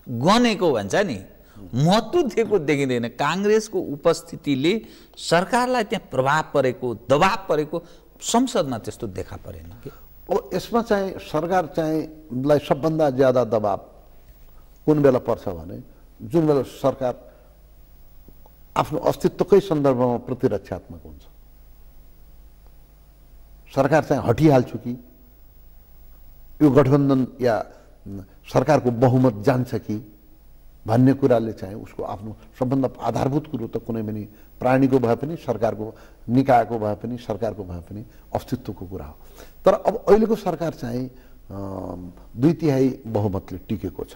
गनेको भन्छ नि महत्त्व दिएको देखिँदैन। काङ्ग्रेसको उपस्थितिले सरकारलाई त्यहाँ प्रभाव परेको, दबाव परेको संसदमा त्यस्तो देखा परेन कि? अब यसमा चाहिँ सरकार चाहिँलाई सबभन्दा ज्यादा दबाव कुन बेला पर्छ भने जुन बेला सरकार आफ्नो अस्तित्वकै सन्दर्भमा प्रतिरक्षात्मक हुन्छ। सरकार चाहिँ हटिहाल्छु कि यो गठबन्धन या सरकारको बहुमत जान्छ कि भन्ने कुराले चाहिँ उसको आफ्नो सबभन्दा आधारभूत कुरो त कुनै पनि प्राणीको भए पनि, सरकारको निकायको भए पनि, सरकारको भए पनि अस्तित्वको कुरा हो। तर अब अहिलेको सरकार चाहिँ 2/3 बहुमतले टिकेको छ।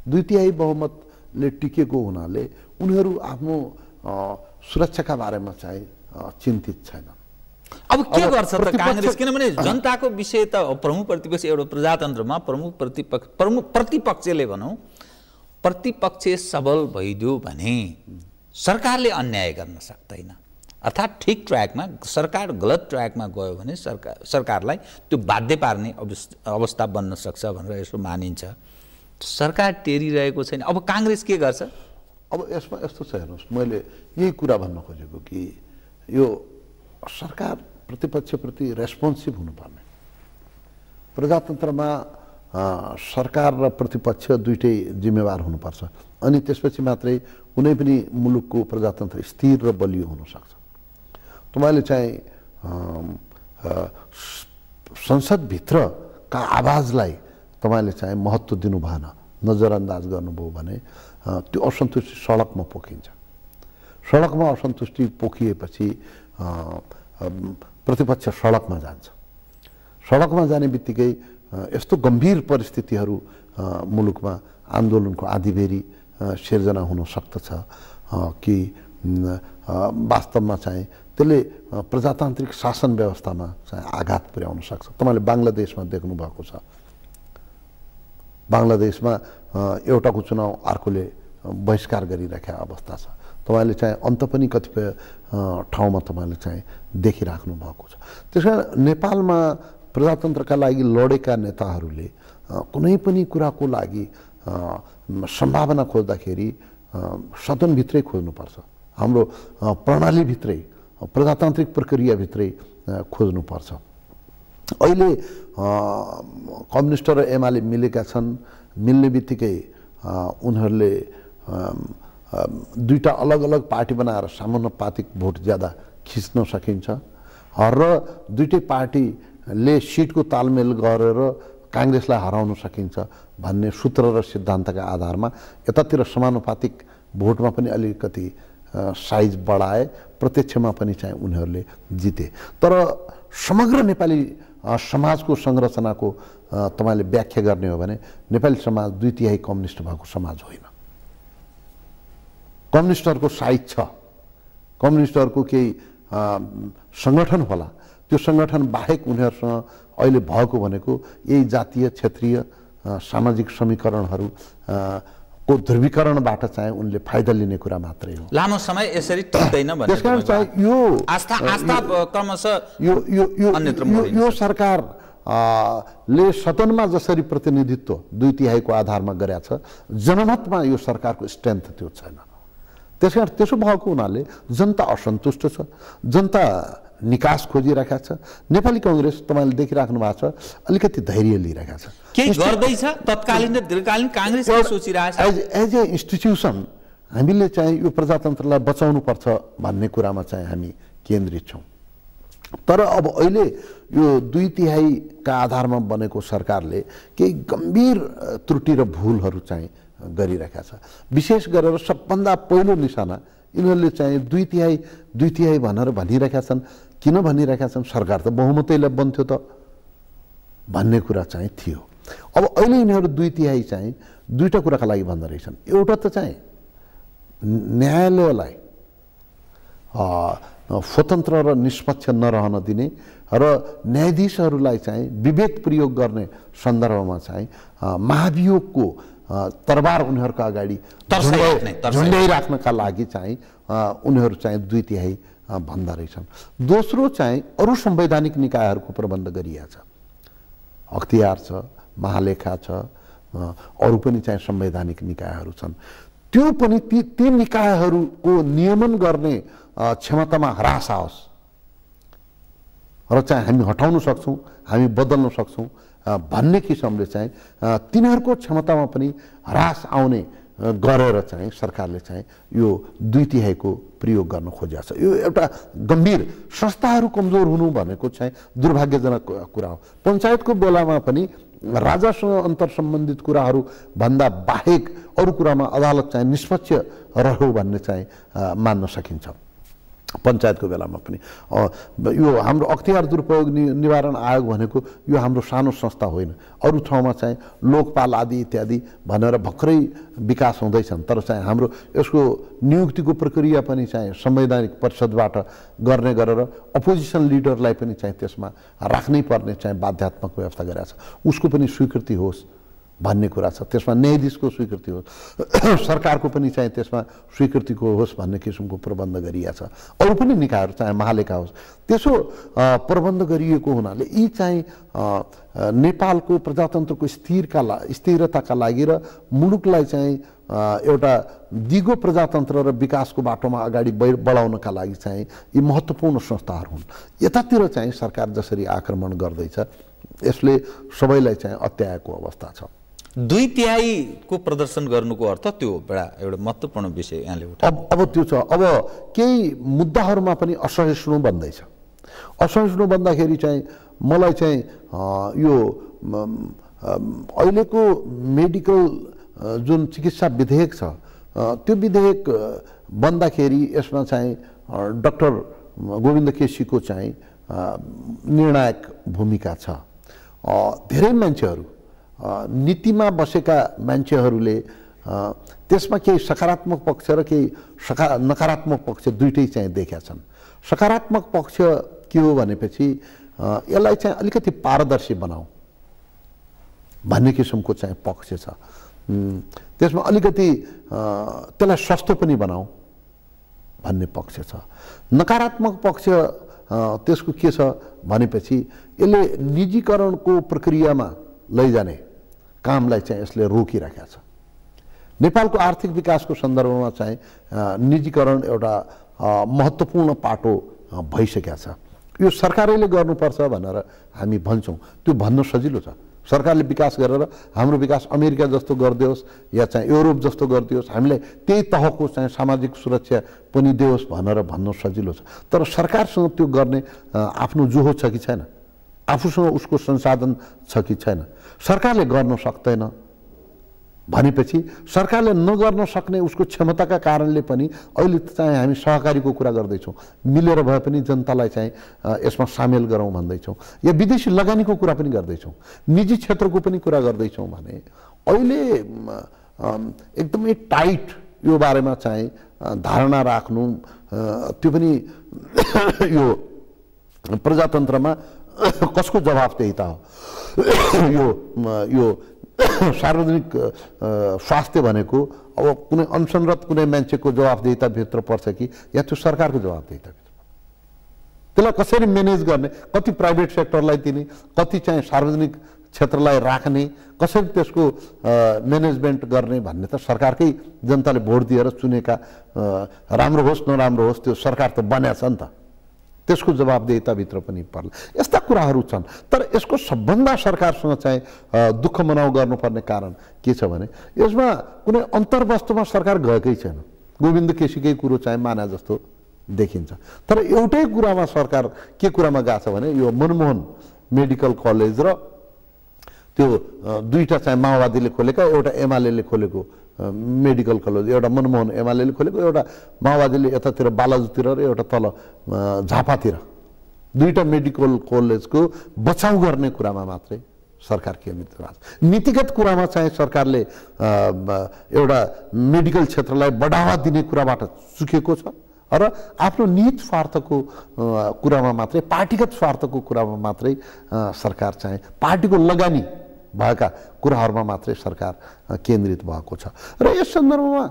2/3 बहुमतले टिकेको हुनाले उनीहरू आफ्नो सुरक्षाका बारेमा चाहिँ चिन्तित छैनन्। अब के गर्छ त काङ्ग्रेस? किनभने जनताको विषय त प्रमुख प्रतिपक्ष एउटा प्रजातन्त्रमा प्रमुख प्रतिपक्षले भनौँ प्रतिपक्ष सबल भइदियो भने सरकारले अन्याय गर्न सक्दैन। अर्थात् ठिक ट्र्याकमा सरकार गलत ट्र्याकमा गयो भने सरकारलाई त्यो बाध्य पार्ने अवस्था बन्न सक्छ भनेर यसो मानिन्छ। सरकार टेरिरहेको छैन। अब काङ्ग्रेस के गर्छ? अब यसमा यस्तो छ, हेर्नुहोस्, मैले यही कुरा भन्न खोजेको कि यो सरकार प्रतिपक्षप्रति रेस्पोन्सिभ हुनुपर्ने। प्रजातन्त्रमा सरकार र प्रतिपक्ष दुइटै जिम्मेवार हुनुपर्छ, अनि त्यसपछि मात्रै कुनै पनि मुलुकको प्रजातन्त्र स्थिर र बलियो हुनसक्छ। तपाईँले चाहिँ संसदभित्रका आवाजलाई तपाईँले चाहिँ महत्त्व दिनु भएन, नजरअन्दाज गर्नुभयो भने त्यो असन्तुष्टि सडकमा पोखिन्छ। सडकमा असन्तुष्टि पोखिएपछि प्रतिपक्ष सडकमा जान्छ। सडकमा जाने बित्तिकै यस्तो गम्भीर परिस्थितिहरू मुलुकमा आन्दोलनको आँधीबेहरी सिर्जना हुन सक्दछ कि वास्तवमा चाहिँ त्यसले प्रजातान्त्रिक शासन व्यवस्थामा चाहिँ आघात पुर्याउन सक्छ। तपाईँले बङ्गलादेशमा देख्नुभएको छ। बङ्गलादेशमा एउटाको चुनाव अर्कोले बहिष्कार गरिरहेका अवस्था छ। तपाईँले चाहिँ अन्त पनि कतिपय ठाउँमा तपाईँले चाहिँ देखिराख्नु भएको छ। त्यस कारण नेपालमा प्रजातन्त्रका लागि लडेका नेताहरूले कुनै पनि कुराको लागि सम्भावना खोज्दाखेरि सदनभित्रै खोज्नुपर्छ, हाम्रो प्रणालीभित्रै, प्रजातान्त्रिक प्रक्रियाभित्रै खोज्नुपर्छ। अहिले कम्युनिस्ट र एमाले मिलेका छन्। मिल्ने बित्तिकै उनीहरूले दुईटा अलग अलग पार्टी बनाएर समानुपातिक भोट ज्यादा खिच्न सकिन्छ र दुईटै पार्टीले सिटको तालमेल गरेर काङ्ग्रेसलाई हराउन सकिन्छ भन्ने सूत्र र सिद्धान्तका आधारमा यतातिर समानुपातिक भोटमा पनि अलिकति साइज बढाए, प्रत्यक्षमा पनि चाहिँ उनीहरूले जिते। तर समग्र नेपाली समाजको संरचनाको तपाईँले व्याख्या गर्ने हो भने नेपाली समाज 2/3 कम्युनिस्ट भएको समाज होइन। कम्युनिस्टहरूको साइज छ, कम्युनिस्टहरूको केही सङ्गठन होला, त्यो सङ्गठन बाहेक उनीहरूसँग अहिले भएको भनेको यही जातीय क्षेत्रीय सामाजिक समीकरणहरू को ध्रुवीकरणबाट चाहिँ उनले फाइदा लिने कुरा मात्रै हो। लामो समय यसरी टिक्दैन भन्ने त्यसकारण चाहिँ यो आस्था क्रमशः यो सरकारले सदनमा जसरी प्रतिनिधित्व 2/3 को आधारमा गरेको छ, जनमतमा यो सरकारको स्ट्रेन्थ त्यो छैन। त्यसकारण त्यसो भएको हुनाले जनता असन्तुष्ट छ। जनता निकास खोजिरहेको छ। नेपाली कांग्रेस तपाईले देखिराख्नु भएको छ अलिकति धैर्य लिइरहेको छ। के गर्दैछ तत्कालीन र दीर्घकालीन कांग्रेस के सोचिरहेछ? एज ए इन्स्टिट्युसन हामीले चाहिँ यो प्रजातन्त्रलाई बचाउनु पर्छ भन्ने कुरामा चाहिँ हामी केन्द्रित छौँ। तर अब अहिले यो 2/3 का आधारमा बनेको सरकारले केही गम्भीर त्रुटि र भूलहरू चाहिँ गरिरहेका छ। विशेष गरेर सबभन्दा पहिलो निशाना यिनीहरूले चाहिँ 2/3 भनेर भनिरहेका छन्। किन भनिरहेका छन्? सरकार त बहुमतैले बन्थ्यो त भन्ने कुरा चाहिँ थियो। अब अहिले यिनीहरू 2/3 चाहिँ दुईटा कुराका लागि भन्दो रहेछन्। एउटा त चाहिँ न्यायालयलाई स्वतन्त्र र निष्पक्ष नरहन दिने र न्यायाधीशहरूलाई चाहिँ विवेक प्रयोग गर्ने सन्दर्भमा चाहिँ महाभियोगको तरबार उनीहरूको अगाडि झुन्ड्याइराख्नका लागि चाहिँ उनीहरू चाहिँ 2/3 भन्दा रहेछन्। दोस्रो चाहिँ अरू संवैधानिक निकायहरूको प्रबन्ध गरिएको छ। अख्तियार छ, महालेखा छ, अरू पनि चाहिँ संवैधानिक निकायहरू छन्। त्यो पनि ती निकायहरूको नियमन गर्ने क्षमतामा ह्रास आओस् र चाहिँ हामी हटाउन सक्छौँ, हामी बदल्न सक्छौँ भन्ने किसिमले चाहिँ तिनीहरूको क्षमतामा पनि ह्रास आउने गरेर चाहिँ सरकारले चाहिँ यो 2/3 को प्रयोग गर्न खोजेको छ। यो एउटा गम्भीर संस्थाहरू कमजोर हुनु भनेको चाहिँ दुर्भाग्यजनक कुरा हो। पञ्चायतको बेलामा पनि राजासँग अन्तर सम्बन्धित कुराहरू भन्दा बाहेक अरू कुरामा अदालत चाहिँ निष्पक्ष रह्यो भन्ने चाहिँ मान्न सकिन्छ। पञ्चायतको बेलामा पनि यो हाम्रो अख्तियार दुरुपयोग निवारण आयोग भनेको यो हाम्रो सानो संस्था होइन। अरू ठाउँमा चाहिँ लोकपाल आदि इत्यादि भनेर भर्खरै विकास हुँदैछन्। तर चाहिँ हाम्रो यसको नियुक्तिको प्रक्रिया पनि चाहिँ संवैधानिक परिषदबाट गर्ने गरेर अपोजिसन लिडरलाई पनि चाहिँ त्यसमा राख्नै पर्ने चाहिँ बाध्यात्मक व्यवस्था गरेको छ। उसको पनि स्वीकृति होस् भन्ने कुरा छ। त्यसमा न्यायाधीशको स्वीकृति होस्, सरकारको पनि चाहिँ त्यसमा स्वीकृतिको होस् भन्ने किसिमको प्रबन्ध गरिएको छ। अरू पनि निकायहरू चाहे महालेखा होस् त्यसो प्रबन्ध गरिएको हुनाले यी चाहिँ नेपालको प्रजातन्त्रको स्थिरताका लागि र मुलुकलाई चाहिँ एउटा दिगो प्रजातन्त्र र विकासको बाटोमा अगाडि बढाउनका लागि चाहिँ यी महत्त्वपूर्ण संस्थाहरू हुन्। यतातिर चाहिँ सरकार जसरी आक्रमण गर्दैछ यसले सबैलाई चाहिँ अत्याएको अवस्था छ। 2/3 को प्रदर्शन गर्नुको अर्थ त्यो एउटा महत्त्वपूर्ण विषय यहाँले उठाउनु। अब त्यो छ। अब केही मुद्दाहरूमा पनि असहिष्णु बन्दैछ। असहिष्णु बन्दाखेरि चाहिँ मलाई चाहिँ यो अहिलेको मेडिकल जुन चिकित्सा विधेयक छ त्यो विधेयक बन्दाखेरि यसमा चाहिँ डाक्टर गोविन्द केसीको चाहिँ निर्णायक भूमिका छ। धेरै मान्छेहरू नीतिमा बसेका मान्छेहरूले त्यसमा केही सकारात्मक पक्ष र केही नकारात्मक पक्ष दुइटै चाहिँ देखेका छन्। सकारात्मक पक्ष के हो भनेपछि यसलाई चाहिँ अलिकति पारदर्शी बनाऊ भन्ने किसिमको चाहिँ पक्ष छ। त्यसमा अलिकति त्यसलाई सस्तो पनि बनाऊ भन्ने पक्ष छ। नकारात्मक पक्ष त्यसको के छ भनेपछि यसले निजीकरणको प्रक्रियामा लैजाने कामलाई चाहिँ यसले रोकिराखेको छ। नेपालको आर्थिक विकासको सन्दर्भमा चाहिँ निजीकरण एउटा महत्त्वपूर्ण पाटो भइसकेको छ। यो सरकारले गर्नुपर्छ भनेर हामी भन्छौँ। त्यो भन्न सजिलो छ। सरकारले विकास गरेर हाम्रो विकास अमेरिका जस्तो गरिदियोस् या चाहिँ युरोप जस्तो गरिदियोस्, हामीलाई त्यही तहको चाहिँ सामाजिक सुरक्षा पनि दियोस् भनेर भन्न सजिलो छ। तर सरकारसँग त्यो गर्ने आफ्नो जोहो छ कि छैन, आफूसँग उसको संसाधन छ कि छैन, सरकारले गर्न सक्दैन भनेपछि सरकारले नगर्न सक्ने उसको क्षमताका कारणले पनि अहिले चाहिँ हामी सहकारीको कुरा गर्दैछौँ, मिलेर भए पनि जनतालाई चाहिँ यसमा सामेल गरौँ भन्दैछौँ, या विदेशी लगानीको कुरा पनि गर्दैछौँ, निजी क्षेत्रको पनि कुरा गर्दैछौँ भने अहिले एकदमै टाइट यो बारेमा चाहिँ धारणा राख्नु त्यो पनि यो प्रजातन्त्रमा कसको जवाफदेहिता हो? यो सार्वजनिक स्वास्थ्य भनेको अब कुनै अनसनरत कुनै मान्छेको जवाफदेहिताभित्र पर्छ कि या त्यो सरकारको जवाफदेहिताभित्र? त्यसलाई कसरी म्यानेज गर्ने, कति प्राइभेट सेक्टरलाई दिने, कति चाहिँ सार्वजनिक क्षेत्रलाई राख्ने, कसरी त्यसको म्यानेजमेन्ट गर्ने भन्ने त सरकारकै जनताले भोट दिएर चुनेका राम्रो होस् नराम्रो होस् त्यो सरकार त बन्या छ नि त। त्यसको जवाबदेहिताभित्र पनि पर्ला। यस्ता कुराहरू छन्। तर यसको सबभन्दा सरकारसँग चाहिँ दुःख मनाउ गर्नुपर्ने कारण के छ भने यसमा कुनै अन्तर्वस्तुमा सरकार गएकै छैन। गोविन्द केसीकै कुरो चाहिँ माना जस्तो देखिन्छ। तर एउटै कुरामा सरकार के कुरामा गएको छ भने यो मनमोहन मेडिकल कलेज र त्यो दुईटा चाहिँ माओवादीले खोलेका, एउटा एमाले खोलेको मेडिकल कलेज, एउटा मनमोहन एमाले खोलेको, एउटा माओवादीले यतातिर बालाजुतिर र एउटा तल झापातिर, दुईटा मेडिकल कलेजको बचाउ गर्ने कुरामा मात्रै सरकार केन्द्रित भएको छ। नीतिगत कुरामा चाहिँ सरकारले एउटा मेडिकल क्षेत्रलाई बढावा दिने कुराबाट चुकेको छ र आफ्नो निहित स्वार्थको कुरामा मात्रै, पार्टीगत स्वार्थको कुरामा मात्रै सरकार चाहिँ पार्टीको लगानी भएका कुराहरूमा मात्रै सरकार केन्द्रित भएको छ। र यस सन्दर्भमा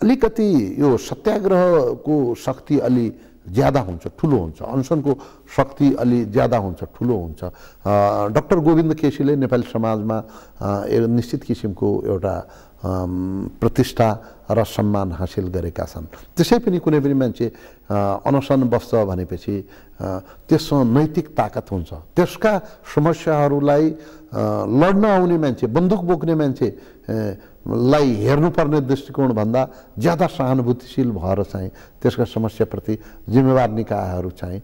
अलिकति यो सत्याग्रहको शक्ति अलि ज्यादा हुन्छ, ठुलो हुन्छ, अनसनको शक्ति अलि ज्यादा हुन्छ, ठुलो हुन्छ। डाक्टर गोविन्द केसीले नेपाली समाजमा निश्चित किसिमको एउटा प्रतिष्ठा र सम्मान हासिल गरेका छन्। त्यसै पनि कुनै पनि मान्छे अनसन बस्छ भनेपछि त्यससँग नैतिक ताकत हुन्छ। त्यसका समस्याहरूलाई लड्न आउने मान्छे, बन्दुक बोक्ने मान्छे लाई हेर्नुपर्ने दृष्टिकोणभन्दा ज्यादा सहानुभूतिशील भएर चाहिँ त्यसका समस्याप्रति जिम्मेवार निकायहरू चाहिँ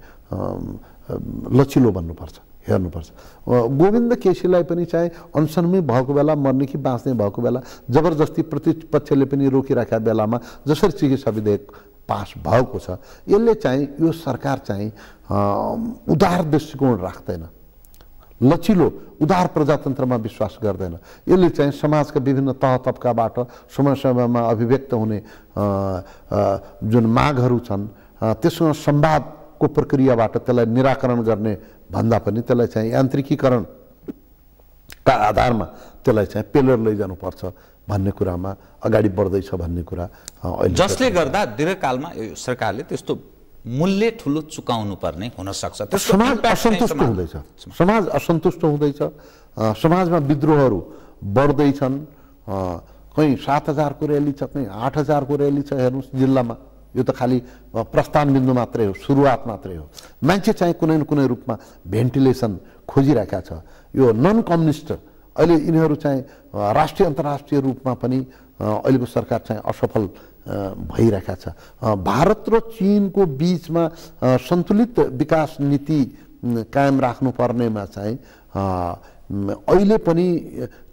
लचिलो बन्नुपर्छ, हेर्नुपर्छ। गोविन्द केसीलाई पनि चाहिँ अनसनमै भएको बेला, मर्ने कि बाँच्ने भएको बेला, जबरजस्ती प्रतिपक्षले पनि रोकिराखेका बेलामा जसरी चिकित्सा विधेयक पास भएको छ, यसले चाहिँ यो सरकार चाहिँ उदार दृष्टिकोण राख्दैन, लचिलो उदार प्रजातन्त्रमा विश्वास गर्दैन। यसले चाहिँ समाजका विभिन्न तह तबकाबाट समय समयमा अभिव्यक्त हुने जुन मागहरू छन् त्यससँग संवादको प्रक्रियाबाट त्यसलाई निराकरण गर्ने भन्दा पनि त्यसलाई चाहिँ यान्त्रिकीकरणका आधारमा त्यसलाई चाहिँ पेलर लैजानुपर्छ भन्ने कुरामा अगाडि बढ्दैछ भन्ने कुरा अहिले, जसले गर्दा दीर्घकालमा सरकारले त्यस्तो मूल्य ठुलो चुकाउनु पर्ने हुन सक्छ। समाज असन्तुष्ट हुँदैछ, समाज असन्तुष्ट हुँदैछ, समाजमा विद्रोहहरू बढ्दैछन्। कहीँ 7,000 को र्याली छ, कहीँ 8,000 को र्याली छ। हेर्नुहोस् जिल्लामा, यो त खालि प्रस्थान बिन्दु मात्रै हो, सुरुवात मात्रै हो। मान्छे चाहिँ कुनै न कुनै रूपमा भेन्टिलेसन खोजिरहेका छ। यो नन कम्युनिस्ट अहिले यिनीहरू चाहिँ राष्ट्रिय अन्तर्राष्ट्रिय रूपमा पनि अहिलेको सरकार चाहिँ असफल भइरहेका छ। भारत र चीनको बीचमा सन्तुलित विकास नीति कायम राख्नुपर्नेमा चाहिँ अहिले पनि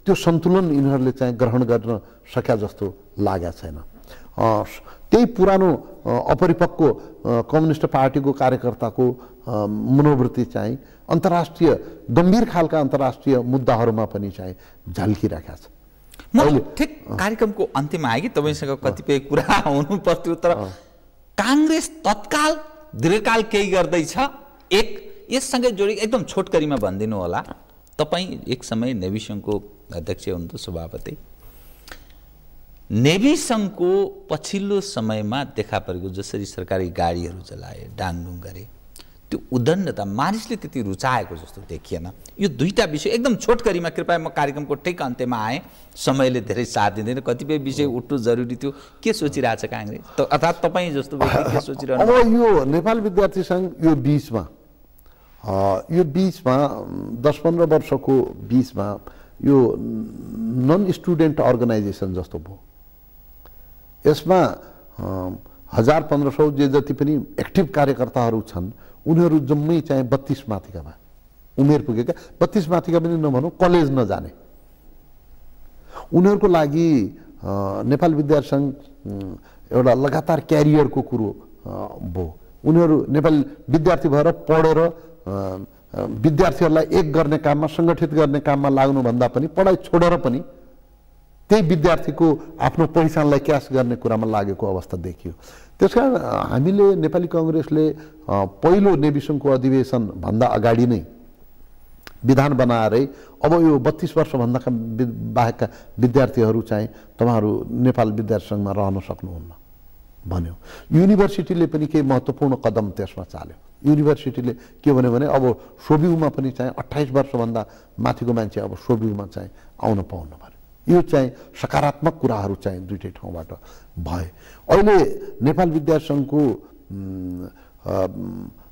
त्यो सन्तुलन यिनीहरूले चाहिँ ग्रहण गर्न सके जस्तो लागेको छैन। त्यही पुरानो अपरिपक्व कम्युनिस्ट पार्टीको कार्यकर्ताको मनोवृत्ति चाहिँ अन्तर्राष्ट्रिय गम्भीर खालका अन्तर्राष्ट्रिय मुद्दाहरूमा पनि चाहिँ झल्किरहेका छ। म ठिक कार्यक्रमको अन्त्यमा आएँ कि तपाईँसँग कतिपय कुरा हुनु पर्थ्यो, तर काङ्ग्रेस तत्काल दीर्घकाल केही गर्दैछ। एक यससँगै जोडी एकदम छोटकरीमा भनिदिनु होला, तपाईँ एक समय नेभी सङ्घको अध्यक्ष हुनुहुन्थ्यो, सभापति। नेभी सङ्घको पछिल्लो समयमा देखा परेको जसरी सरकारी गाडीहरू चलाए, डाङडुङ गरे, त्यो उद्दण्डता मानिसले त्यति रुचाएको जस्तो देखिएन। यो दुईटा विषय एकदम छोटकरीमा, कृपया म कार्यक्रमको ठिक अन्त्यमा आएँ, समयले धेरै साथ दिँदैन, कतिपय विषय उठ्नु जरुरी थियो। के सोचिरहेछ काङ्ग्रेस, अर्थात् तपाईँ जस्तो व्यक्ति के सोचिरहनु? अब यो नेपाल विद्यार्थी सङ्घ यो बिचमा 10-15 वर्षको बिचमा यो नन स्टुडेन्ट अर्गनाइजेसन जस्तो भयो। यसमा 1000-1500 जे जति पनि एक्टिभ कार्यकर्ताहरू छन् उनीहरू जम्मै चाहिँ 32 माथिका भए, उमेर पुगेका 32 माथिका पनि नभनौँ, कलेज नजाने। उनीहरूको लागि नेपाल विद्यार्थी सङ्घ एउटा लगातार क्यारियरको कुरो भयो। उनीहरू नेपाली विद्यार्थी भएर पढेर विद्यार्थीहरूलाई एक गर्ने काममा, सङ्गठित गर्ने काममा लाग्नुभन्दा पनि पढाइ छोडेर पनि त्यही विद्यार्थीको आफ्नो पहिचानलाई क्यास गर्ने कुरामा लागेको अवस्था देखियो। त्यसकारण हामीले नेपाली काङ्ग्रेसले पहिलो नेभी सङ्घको अधिवेशन भन्दा अगाडि नै विधान बनाएरै अब यो 32 वर्षभन्दा बाहेकका विद्यार्थीहरू चाहिँ तपाईँहरू नेपाल विद्यार्थी सङ्घमा रहन सक्नुहुन्न भन्यो। युनिभर्सिटीले पनि केही महत्त्वपूर्ण कदम त्यसमा चाल्यो। युनिभर्सिटीले के भन्यो भने अब सोब्युमा पनि चाहिँ 28 वर्षभन्दा माथिको मान्छे अब सोब्युमा चाहिँ आउन पाउनु पर्यो। यो चाहिँ सकारात्मक कुराहरू चाहिँ दुईटै ठाउँबाट भए। अहिले नेपाल विद्यार्थी सङ्घको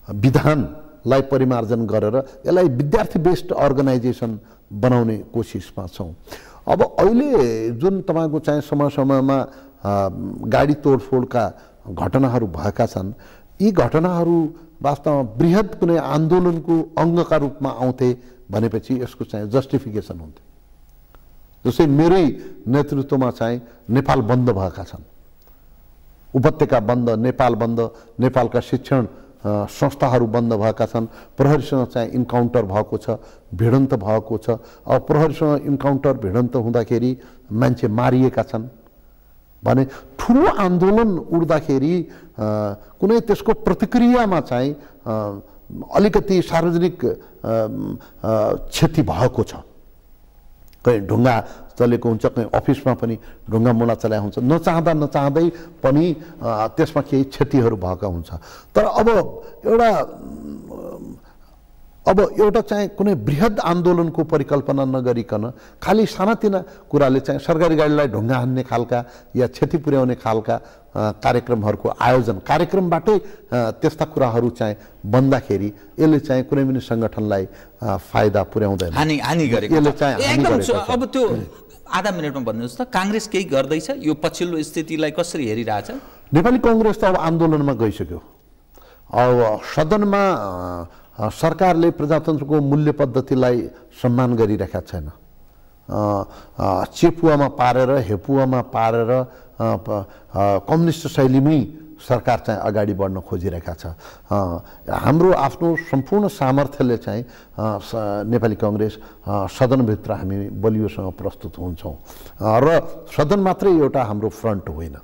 विधानलाई परिमार्जन गरेर यसलाई विद्यार्थी बेस्ड अर्गनाइजेसन बनाउने कोसिसमा छौँ। अब अहिले जुन तपाईँको चाहिँ समय समयमा गाडी तोडफोडका घटनाहरू भएका छन्, यी घटनाहरू वास्तवमा बृहत कुनै आन्दोलनको अङ्गका रूपमा आउँथे भनेपछि यसको चाहिँ जस्टिफिकेसन हुन्थ्यो। जस्तै मेरै नेतृत्वमा चाहिँ नेपाल बन्द भएका छन्, उपत्यका बन्द, नेपाल बन्द, नेपालका शिक्षण संस्थाहरू बन्द भएका छन्, प्रहरीसँग चाहिँ इन्काउन्टर भएको छ, भिडन्त भएको छ। अब प्रहरीसँग इन्काउन्टर भिडन्त हुँदाखेरि मान्छे मारिएका छन् भने ठुलो आन्दोलन उठ्दाखेरि कुनै त्यसको प्रतिक्रियामा चाहिँ अलिकति सार्वजनिक क्षति भएको छ। कहीँ ढुङ्गा चलेको हुन्छ, कहीँ अफिसमा पनि ढुङ्गा मुला चलाएको हुन्छ, नचाहँदै पनि त्यसमा केही क्षतिहरू भएका हुन्छ। तर अब एउटा चाहिँ कुनै बृहत आन्दोलनको परिकल्पना नगरिकन खालि सानातिना कुराले चाहिँ सरकारी गाडीलाई ढुङ्गा हान्ने खालका या क्षति पुर्याउने खालका कार्यक्रमहरूको आयोजन, कार्यक्रमबाटै त्यस्ता कुराहरू चाहिँ बन्दाखेरि यसले चाहिँ कुनै पनि सङ्गठनलाई फाइदा पुर्याउँदैन, हानि गरेको यसले चाहिँ हानि गरेको छ। अब त्यो आधा मिनटमा भन्नुहोस् त, काङ्ग्रेस केही गर्दैछ? यो पछिल्लो स्थितिलाई कसरी हेरिरहेछ? नेपाली काङ्ग्रेस त अब आन्दोलनमा गइसक्यो। अब सदनमा सरकारले प्रजातन्त्रको मूल्य पद्धतिलाई सम्मान गरिरहेका छैन। चेपुवामा पारेर, हेपुवामा पारेर कम्युनिस्ट शैलीमै सरकार चाहिँ अगाडि बढ्न खोजिरहेका छ। हाम्रो आफ्नो सम्पूर्ण सामर्थ्यले चाहिँ नेपाली काङ्ग्रेस सदनभित्र हामी बलियोसँग प्रस्तुत हुन्छौँ र सदन मात्रै एउटा हाम्रो फ्रन्ट होइन,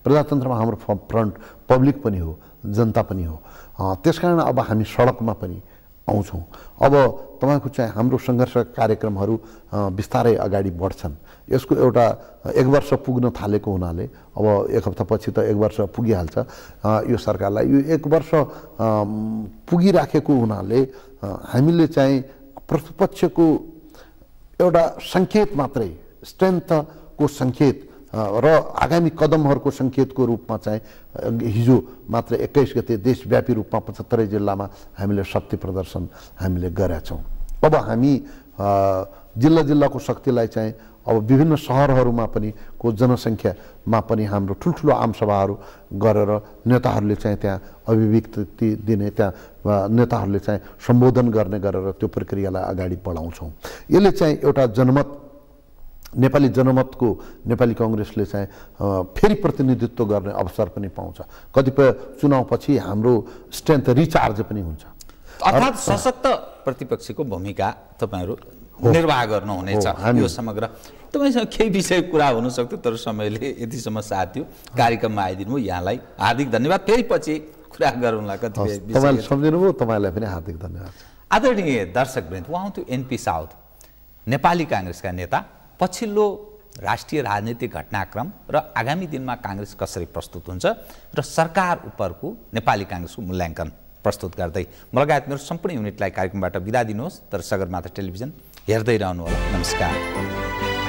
प्रजातन्त्रमा हाम्रो फ्रन्ट पब्लिक पनि हो, जनता पनि हो। त्यसकारण अब हामी सडकमा पनि आउँछौँ। अब तपाईँको चाहिँ हाम्रो सङ्घर्ष कार्यक्रमहरू बिस्तारै अगाडि बढ्छन्। यसको एउटा 1 वर्ष पुग्न थालेको हुनाले अब 1 हप्तापछि त 1 वर्ष पुगिहाल्छ यो सरकारलाई। यो 1 वर्ष पुगिराखेको हुनाले हामीले चाहिँ प्रतिपक्षको एउटा सङ्केत मात्रै, स्ट्रेन्थको सङ्केत र आगामी कदमहरूको सङ्केतको रूपमा चाहिँ हिजो मात्र 21 गते देशव्यापी रूपमा 75 जिल्लामा हामीले शक्ति प्रदर्शन हामीले गरेका छौँ। अब हामी जिल्ला जिल्लाको शक्तिलाई चाहिँ अब विभिन्न सहरहरूमा पनि को जनसङ्ख्यामा पनि हाम्रो ठुल्ठुलो आमसभाहरू गरेर नेताहरूले चाहिँ त्यहाँ अभिव्यक्ति दिने, त्यहाँ नेताहरूले चाहिँ सम्बोधन गर्ने गरेर त्यो प्रक्रियालाई अगाडि बढाउँछौँ। यसले चाहिँ एउटा जनमत, नेपाली जनमतको नेपाली काङ्ग्रेसले चाहिँ फेरि प्रतिनिधित्व गर्ने अवसर पनि पाउँछ। कतिपय चुनावपछि हाम्रो स्ट्रेन्थ रिचार्ज पनि हुन्छ। अर्थात् सशक्त प्रतिपक्षको भूमिका तपाईँहरू निर्वाह गर्नुहुनेछ। यो समग्र तपाईँसँग केही विषय कुरा हुनसक्थ्यो तर समयले यतिसम्म साथ दियो, कार्यक्रममा आइदिनु भयो। यहाँलाई हार्दिक धन्यवाद। फेरि पछि कुरा गरौँला कतिपय विषय। तपाईँले सम्झिनुभयो, तपाईँलाई पनि हार्दिक धन्यवाद। आदरणीय दर्शकवृन्द, उहाँ हुनुहुन्थ्यो एनपी साउद, नेपाली काङ्ग्रेसका नेता। पछिल्लो राष्ट्रिय राजनीतिक घटनाक्रम र आगामी दिनमा काङ्ग्रेस कसरी प्रस्तुत हुन्छ र सरकार उपरको नेपाली काङ्ग्रेसको मूल्याङ्कन प्रस्तुत गर्दै म लगायत मेरो सम्पूर्ण युनिटलाई कार्यक्रमबाट बिदा दिनुहोस्। तर सगरमाथा टेलिभिजन हेर्दै रहनुहोला। नमस्कार।